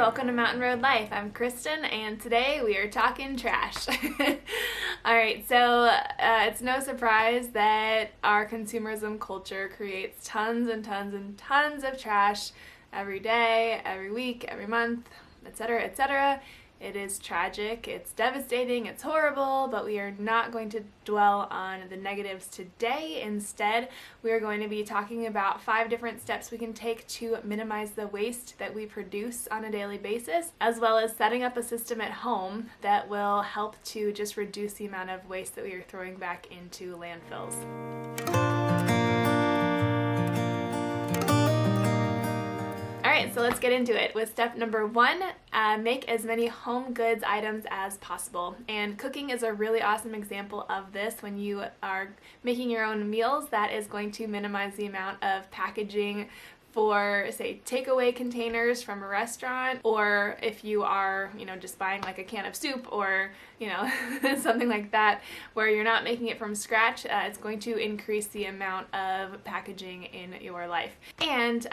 welcome to Mountain Road Life. I'm Kristen, and today we are talking trash. Alright, so it's no surprise that our consumerism culture creates tons and tons and tons of trash every day, every week, every month, etc., etc. It is tragic, it's devastating, it's horrible, but we are not going to dwell on the negatives today. Instead, we are going to be talking about 5 different steps we can take to minimize the waste that we produce on a daily basis, as well as setting up a system at home that will help to just reduce the amount of waste that we are throwing back into landfills. Alright, so let's get into it with step number 1, make as many home goods items as possible. And cooking is a really awesome example of this. When you are making your own meals, that is going to minimize the amount of packaging for, say, takeaway containers from a restaurant, or if you are, just buying like a can of soup or, something like that, where you're not making it from scratch, it's going to increase the amount of packaging in your life. And,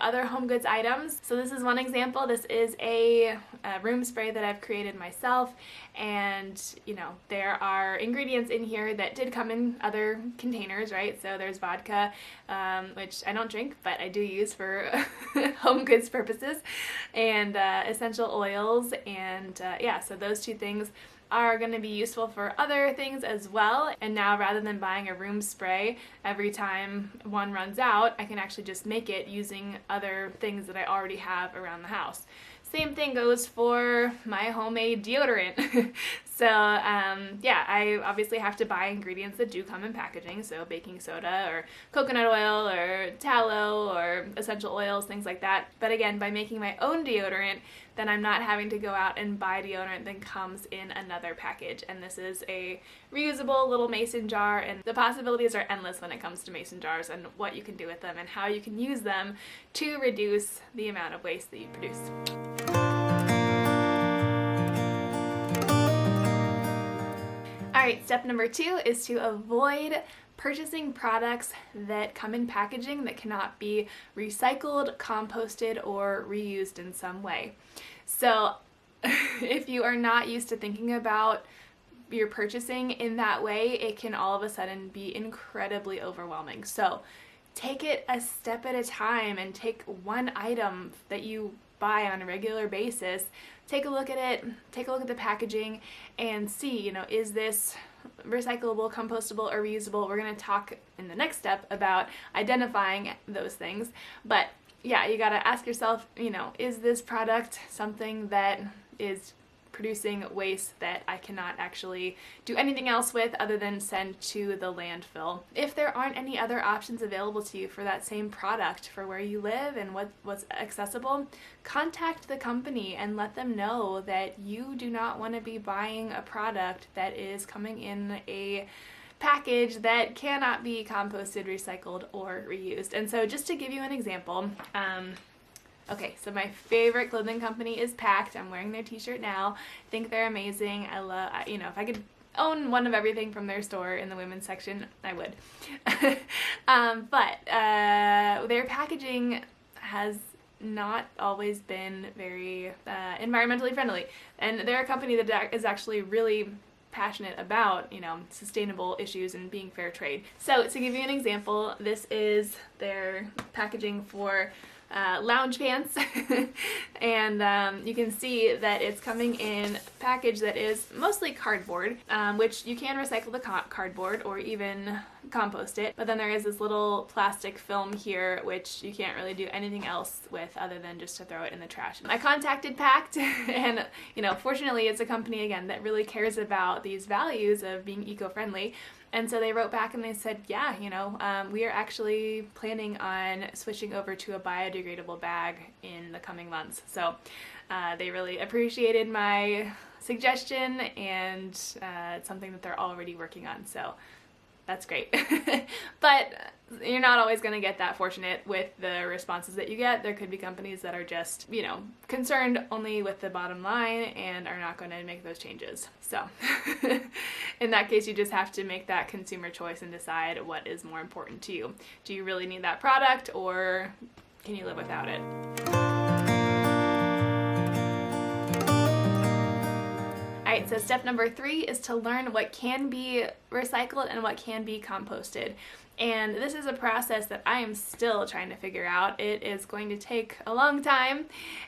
other home goods items. So this is one example. This is a room spray that I've created myself, and, there are ingredients in here that did come in other containers, right? So there's vodka, which I don't drink, but I do use for home goods purposes, and essential oils, and so those 2 things are going to be useful for other things as well. And now, rather than buying a room spray every time one runs out, I can actually just make it using other things that I already have around the house. Same thing goes for my homemade deodorant. So I obviously have to buy ingredients that do come in packaging, so baking soda or coconut oil or tallow or essential oils, things like that. But again, by making my own deodorant, then I'm not having to go out and buy deodorant that comes in another package. And this is a reusable little mason jar, and the possibilities are endless when it comes to mason jars and what you can do with them and how you can use them to reduce the amount of waste that you produce. Alright, step number 2 is to avoid purchasing products that come in packaging that cannot be recycled, composted, or reused in some way. So if you are not used to thinking about your purchasing in that way, it can all of a sudden be incredibly overwhelming. So take it a step at a time and take one item that you buy on a regular basis, take a look at it, take a look at the packaging, and see, is this recyclable, compostable, or reusable? We're going to talk in the next step about identifying those things. But yeah, you got to ask yourself, is this product something that is producing waste that I cannot actually do anything else with other than send to the landfill? If there aren't any other options available to you for that same product for where you live and what's accessible, contact the company and let them know that you do not want to be buying a product that is coming in a package that cannot be composted, recycled, or reused. And so just to give you an example, okay, so my favorite clothing company is Pact. I'm wearing their t-shirt now. I think they're amazing. I love, if I could own one of everything from their store in the women's section, I would. But their packaging has not always been very environmentally friendly. And they're a company that is actually really passionate about, sustainable issues and being fair trade. So to give you an example, this is their packaging for lounge pants, and you can see that it's coming in a package that is mostly cardboard, which you can recycle the cardboard or even compost it, but then there is this little plastic film here which you can't really do anything else with other than just to throw it in the trash. I contacted Pact, and fortunately it's a company, again, that really cares about these values of being eco-friendly. And so they wrote back and they said, yeah, we are actually planning on switching over to a biodegradable bag in the coming months. So they really appreciated my suggestion, and it's something that they're already working on. So that's great. But you're not always going to get that fortunate with the responses that you get. There could be companies that are just, concerned only with the bottom line and are not going to make those changes. So in that case, you just have to make that consumer choice and decide what is more important to you. Do you really need that product, or can you live without it? Alright, so step number 3 is to learn what can be recycled and what can be composted. And this is a process that I am still trying to figure out. It is going to take a long time,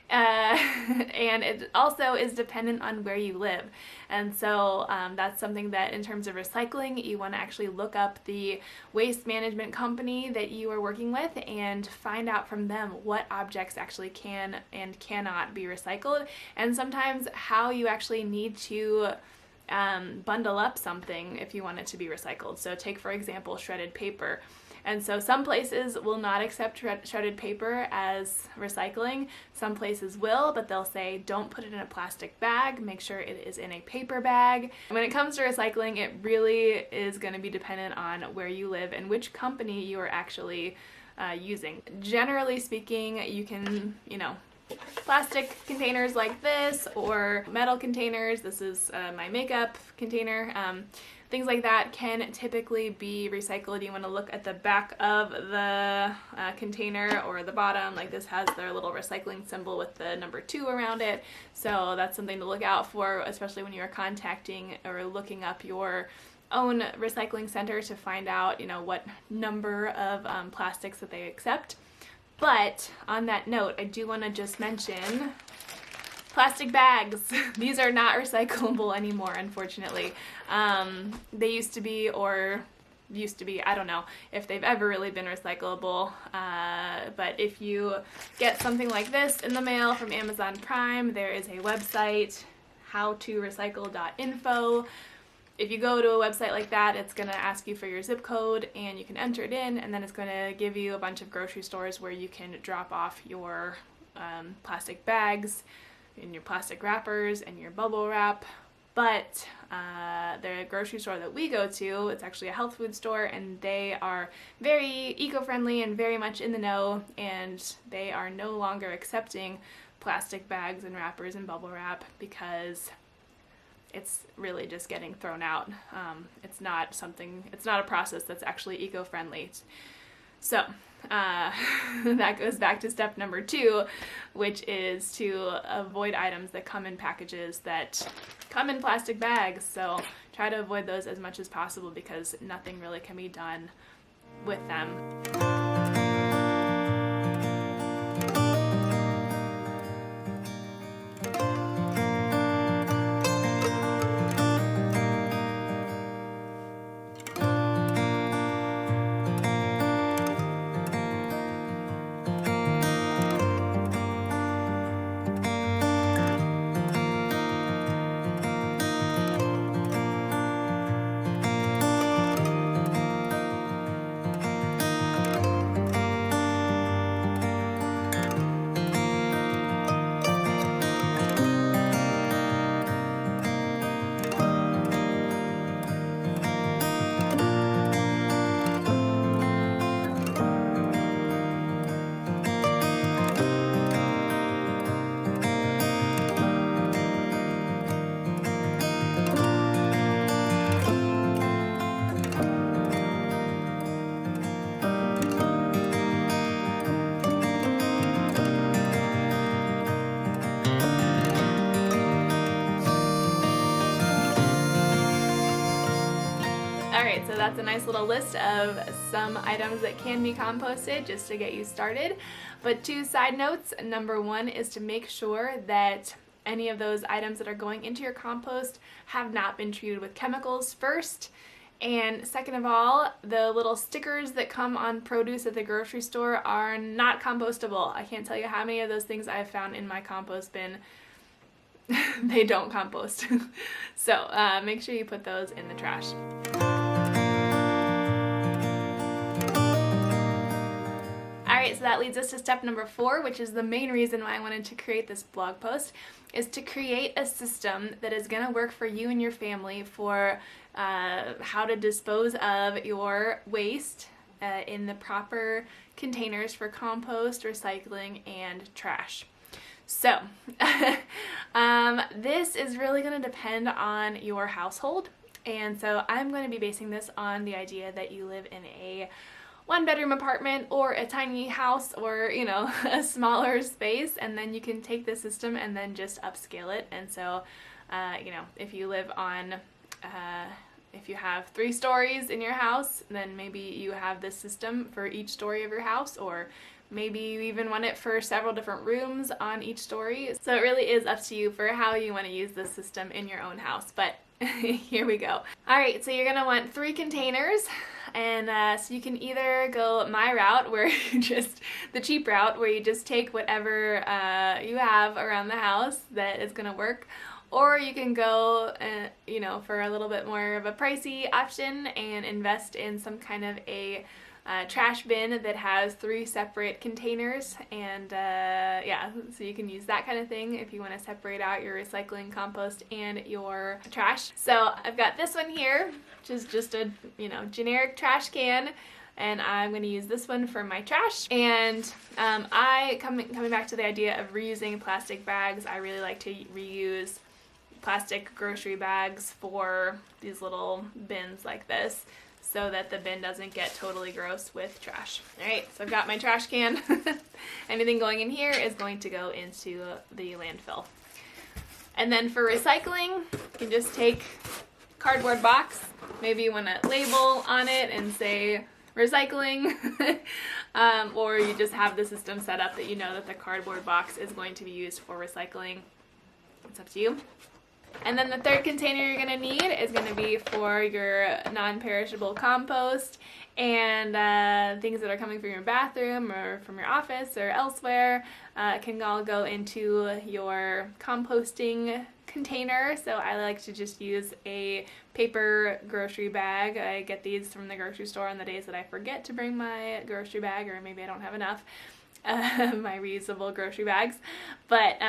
and it also is dependent on where you live. And so that's something that in terms of recycling, you want to actually look up the waste management company that you are working with and find out from them what objects actually can and cannot be recycled, and sometimes how you actually need to bundle up something if you want it to be recycled. So take, for example, shredded paper. And so some places will not accept shredded paper as recycling. Some places will, but they'll say don't put it in a plastic bag, make sure it is in a paper bag. When it comes to recycling, it really is going to be dependent on where you live and which company you are actually using. Generally speaking, you can, plastic containers like this, or metal containers. This is my makeup container. Things like that can typically be recycled. You want to look at the back of the container or the bottom. Like this has their little recycling symbol with the number 2 around it. So that's something to look out for, especially when you are contacting or looking up your own recycling center to find out, what number of plastics that they accept. But on that note, I do want to just mention plastic bags. These are not recyclable anymore, unfortunately. They used to be, I don't know if they've ever really been recyclable, but if you get something like this in the mail from Amazon Prime, there is a website, howtorecycle.info. If you go to a website like that, it's going to ask you for your zip code and you can enter it in, and then it's going to give you a bunch of grocery stores where you can drop off your plastic bags and your plastic wrappers and your bubble wrap. But the grocery store that we go to, it's actually a health food store, and they are very eco-friendly and very much in the know, and they are no longer accepting plastic bags and wrappers and bubble wrap because it's really just getting thrown out. It's not a process that's actually eco-friendly. So that goes back to step number 2, which is to avoid items that come in packages that come in plastic bags. So try to avoid those as much as possible because nothing really can be done with them. Alright, so that's a nice little list of some items that can be composted just to get you started. But 2 side notes. Number 1 is to make sure that any of those items that are going into your compost have not been treated with chemicals first. And second of all, the little stickers that come on produce at the grocery store are not compostable. I can't tell you how many of those things I've found in my compost bin. They don't compost. So make sure you put those in the trash. Alright, so that leads us to step number 4, which is the main reason why I wanted to create this blog post, is to create a system that is going to work for you and your family for how to dispose of your waste in the proper containers for compost, recycling, and trash. So, this is really going to depend on your household, and so I'm going to be basing this on the idea that you live in a 1-bedroom apartment or a tiny house or, a smaller space, and then you can take the system and then just upscale it. And so if you live on, if you have 3 stories in your house, then maybe you have this system for each story of your house, or maybe you even want it for several different rooms on each story. So it really is up to you for how you want to use this system in your own house, but here we go. Alright, so you're going to want 3 containers, and so you can either go my route, where you just, the cheap route, where you just take whatever you have around the house that is going to work, or you can go, for a little bit more of a pricey option and invest in some kind of a trash bin that has 3 separate containers, and so you can use that kind of thing if you want to separate out your recycling, compost, and your trash. So I've got this one here, which is just a generic trash can, and I'm going to use this one for my trash. And coming back to the idea of reusing plastic bags, I really like to reuse plastic grocery bags for these little bins like this, so that the bin doesn't get totally gross with trash. Alright, so I've got my trash can. Anything going in here is going to go into the landfill. And then for recycling, you can just take a cardboard box. Maybe you want to label on it and say recycling, or you just have the system set up that you know that the cardboard box is going to be used for recycling. It's up to you. And then the third container you're going to need is going to be for your non-perishable compost and things that are coming from your bathroom or from your office or elsewhere can all go into your composting container. So I like to just use a paper grocery bag. I get these from the grocery store on the days that I forget to bring my grocery bag, or maybe I don't have enough. My reusable grocery bags. But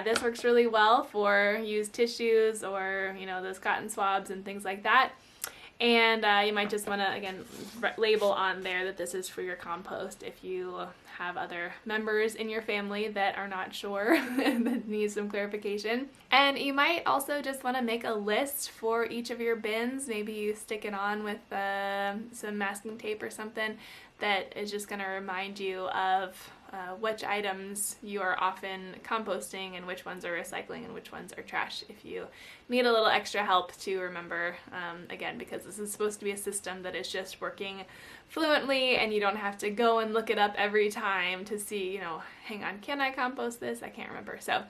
this works really well for used tissues or those cotton swabs and things like that. And you might just want to again label on there that this is for your compost if you have other members in your family that are not sure, that need some clarification. And you might also just want to make a list for each of your bins. Maybe you stick it on with some masking tape or something that is just going to remind you of which items you are often composting and which ones are recycling and which ones are trash, if you need a little extra help to remember, again, because this is supposed to be a system that is just working fluently and you don't have to go and look it up every time to see, hang on, can I compost this? I can't remember. So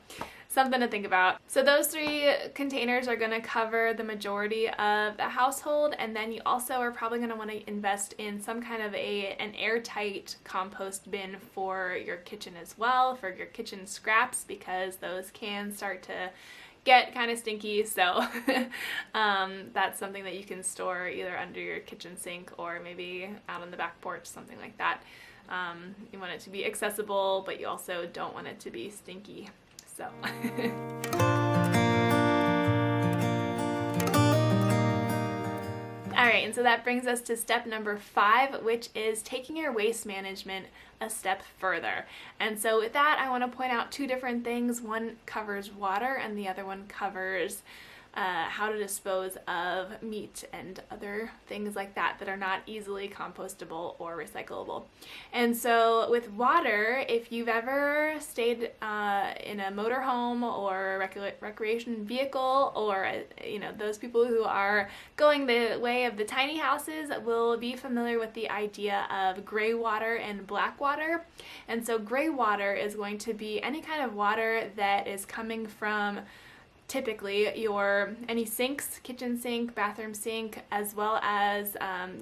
something to think about. So those 3 containers are going to cover the majority of the household, and then you also are probably going to want to invest in some kind of an airtight compost bin for your kitchen as well, for your kitchen scraps, because those can start to get kind of stinky. So that's something that you can store either under your kitchen sink or maybe out on the back porch, something like that. You want it to be accessible, but you also don't want it to be stinky. So Alright, and so that brings us to step number 5, which is taking your waste management a step further. And so with that, I want to point out 2 different things. One covers water and the other one covers how to dispose of meat and other things like that that are not easily compostable or recyclable. And so with water, if you've ever stayed in a motorhome or a recreation vehicle, or those people who are going the way of the tiny houses will be familiar with the idea of gray water and black water. And so gray water is going to be any kind of water that is coming from typically any sinks, kitchen sink, bathroom sink, as well as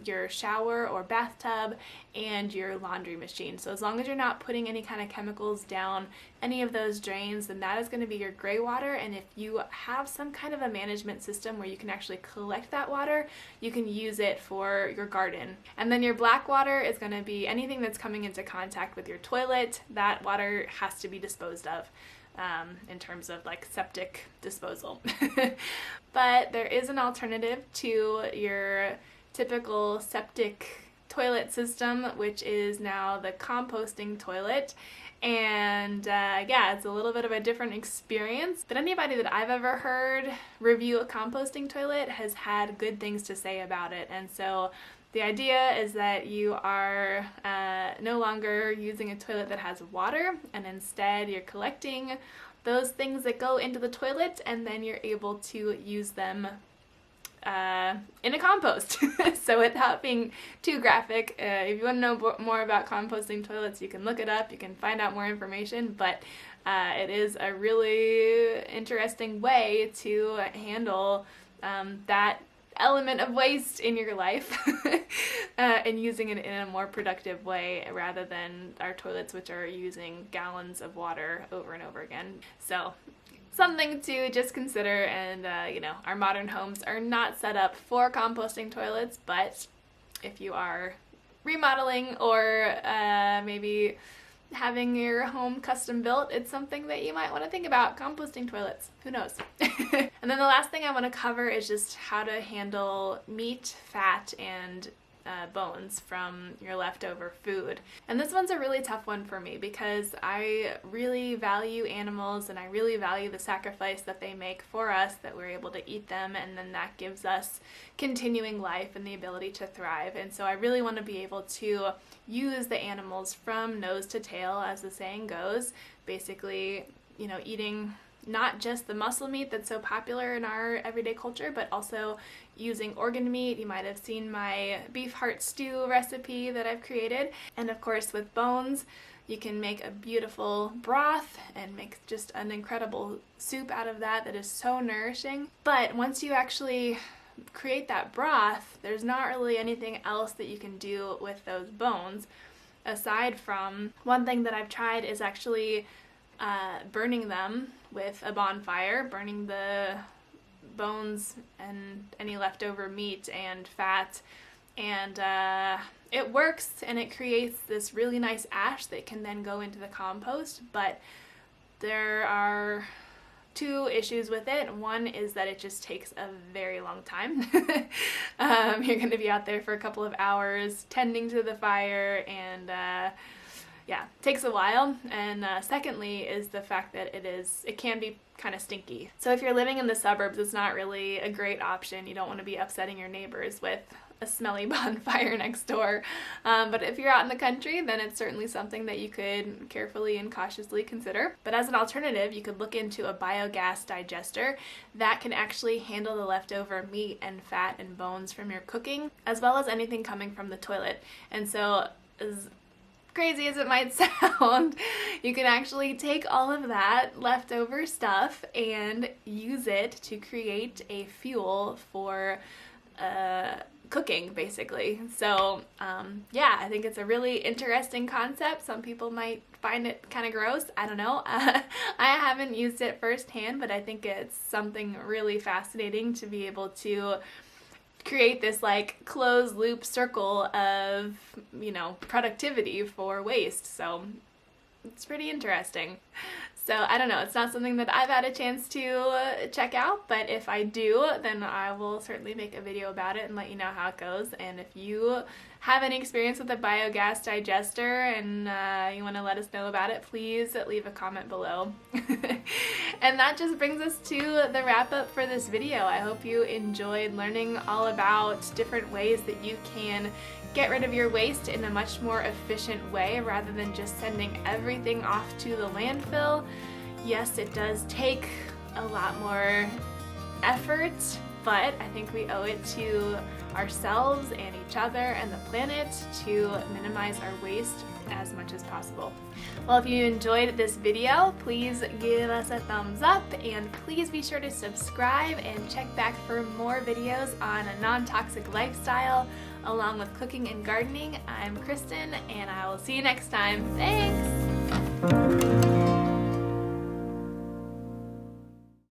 your shower or bathtub and your laundry machine. So as long as you're not putting any kind of chemicals down any of those drains, then that is going to be your gray water. And if you have some kind of a management system where you can actually collect that water, you can use it for your garden. And then your black water is going to be anything that's coming into contact with your toilet. That water has to be disposed of. In terms of like septic disposal. But there is an alternative to your typical septic toilet system, which is now the composting toilet. And it's a little bit of a different experience, but anybody that I've ever heard review a composting toilet has had good things to say about it. And so the idea is that you are no longer using a toilet that has water, and instead you're collecting those things that go into the toilet, and then you're able to use them in a compost. So without being too graphic, if you want to know more about composting toilets, you can look it up, you can find out more information, but it is a really interesting way to handle that element of waste in your life and using it in a more productive way rather than our toilets, which are using gallons of water over and over again. So something to just consider. And our modern homes are not set up for composting toilets, but if you are remodeling or maybe having your home custom built, it's something that you might want to think about, composting toilets. Who knows? And then the last thing I want to cover is just how to handle meat, fat, and bones from your leftover food. And this one's a really tough one for me because I really value animals and I really value the sacrifice that they make for us, that we're able to eat them, and then that gives us continuing life and the ability to thrive. And so I really want to be able to use the animals from nose to tail, as the saying goes, basically, eating not just the muscle meat that's so popular in our everyday culture, but also using organ meat. You might have seen my beef heart stew recipe that I've created. And of course with bones, you can make a beautiful broth and make just an incredible soup out of that is so nourishing. But once you actually create that broth, there's not really anything else that you can do with those bones aside from, one thing that I've tried is actually burning them with a bonfire, burning the bones and any leftover meat and fat, and it works and it creates this really nice ash that can then go into the compost. But there are two issues with it. One is that it just takes a very long time. You're going to be out there for a couple of hours tending to the fire, and takes a while. And secondly is the fact that it can be kind of stinky. So if you're living in the suburbs, it's not really a great option. You don't want to be upsetting your neighbors with a smelly bonfire next door. But if you're out in the country, then it's certainly something that you could carefully and cautiously consider. But as an alternative, you could look into a biogas digester that can actually handle the leftover meat and fat and bones from your cooking, as well as anything coming from the toilet. And so, as crazy as it might sound, you can actually take all of that leftover stuff and use it to create a fuel for cooking, basically. So I think it's a really interesting concept. Some people might find it kind of gross. I don't know. I haven't used it firsthand, but I think it's something really fascinating to be able to create this like closed loop circle of, productivity for waste. So it's pretty interesting. So I don't know, it's not something that I've had a chance to check out, but if I do, then I will certainly make a video about it and let you know how it goes. And if you have any experience with a biogas digester and you want to let us know about it, please leave a comment below. And that just brings us to the wrap up for this video. I hope you enjoyed learning all about different ways that you can get rid of your waste in a much more efficient way rather than just sending everything off to the landfill. Yes, it does take a lot more effort, but I think we owe it to ourselves and each other and the planet to minimize our waste as much as possible. Well, if you enjoyed this video, please give us a thumbs up, and please be sure to subscribe and check back for more videos on a non-toxic lifestyle along with cooking and gardening. I'm Kristen, and I will see you next time. Thanks!